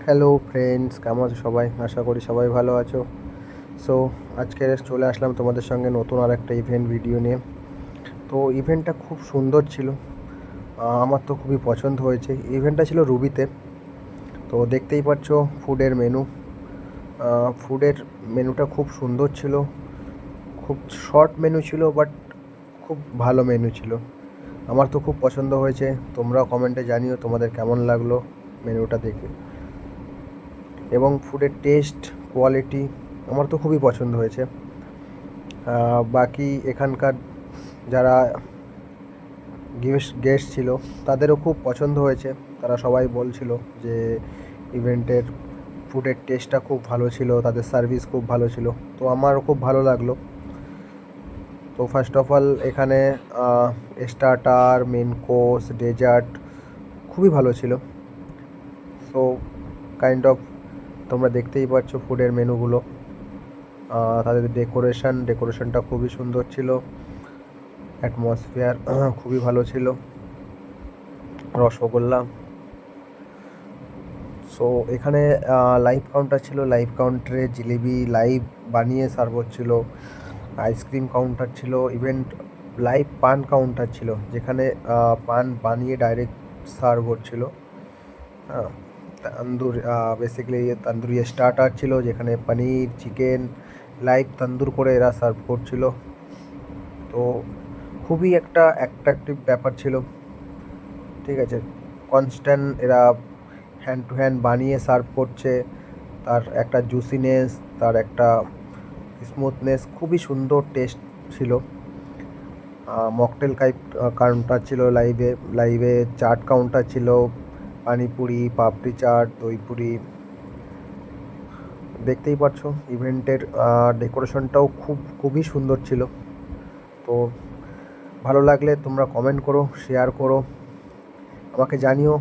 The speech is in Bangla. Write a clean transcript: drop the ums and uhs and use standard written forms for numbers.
হ্যালো ফ্রেন্ডস, কেমন আছো সবাই? আশা করি সবাই ভালো আছো। সো আজকে চলে আসলাম তোমাদের সঙ্গে নতুন আর একটা ইভেন্ট ভিডিও নিয়ে। তো ইভেন্টটা খুব সুন্দর ছিল, আমার তো খুবই পছন্দ হয়েছে। ইভেন্টটা ছিল রুবিতে। তো দেখতেই পাচ্ছ ফুডের মেনু। ফুডের মেনুটা খুব সুন্দর ছিল, খুব শর্ট মেনু ছিল, বাট খুব ভালো মেনু ছিল। আমার তো খুব পছন্দ হয়েছে। তোমরাও কমেন্টে জানিও তোমাদের কেমন লাগলো মেনুটা দেখে। এবং ফুডের টেস্ট, কোয়ালিটি আমার তো খুবই পছন্দ হয়েছে। বাকি এখানকার যারা গেস্ট ছিল তাদেরও খুব পছন্দ হয়েছে। তারা সবাই বলছিল যে ইভেন্টের ফুডের টেস্টটা খুব ভালো ছিল, তাদের সার্ভিস খুব ভালো ছিল। তো আমারও খুব ভালো লাগলো। তো ফার্স্ট অফ অল এখানে স্টার্টার, মেন কোর্স, ডেজার্ট খুবই ভালো ছিল। সো কাইন্ড অফ তোমরা দেখতেই পাচ্ছ ফুডের মেনুগুলো। তাদের ডেকোরেশনটা খুবই সুন্দর ছিল। অ্যাটমসফিয়ার খুবই ভালো ছিল। রসগোল্লা। সো এখানে লাইভ কাউন্টার ছিল, লাইভ কাউন্টারে জিলিপি লাইভ বানিয়ে সার্ভ হচ্ছিল। আইসক্রিম কাউন্টার ছিল, ইভেন্ট লাইভ পান কাউন্টার ছিল যেখানে পান বানিয়ে ডাইরেক্ট সার্ভ হচ্ছিল। হ্যাঁ, তন্দুর বেসিক্যালি তন্দুরি স্টার্টার ছিল যেখানে পনির, চিকেন লাইভ তন্দুর করে এরা সার্ভ করছিল। তো খুবই একটা অ্যাট্রাকটিভ ব্যাপার ছিল। ঠিক আছে, কনস্ট্যান্ট এরা হ্যান্ড টু হ্যান্ড বানিয়ে সার্ভ করছে। তার একটা জুসিনেস, তার একটা স্মুথনেস, খুবই সুন্দর টেস্ট ছিল। মকটেল কাউন্টার ছিল লাইভে। লাইভে চাট কাউন্টার ছিল, পানিপুরি, পাপড়ি চাট, দইপুরি। দেখতেই পাচ্ছ ইভেন্টের ডেকোরেশনটাও খুবই সুন্দর ছিল। তো ভালো লাগলে তোমরা কমেন্ট করো, শেয়ার করো, আমাকে জানিও।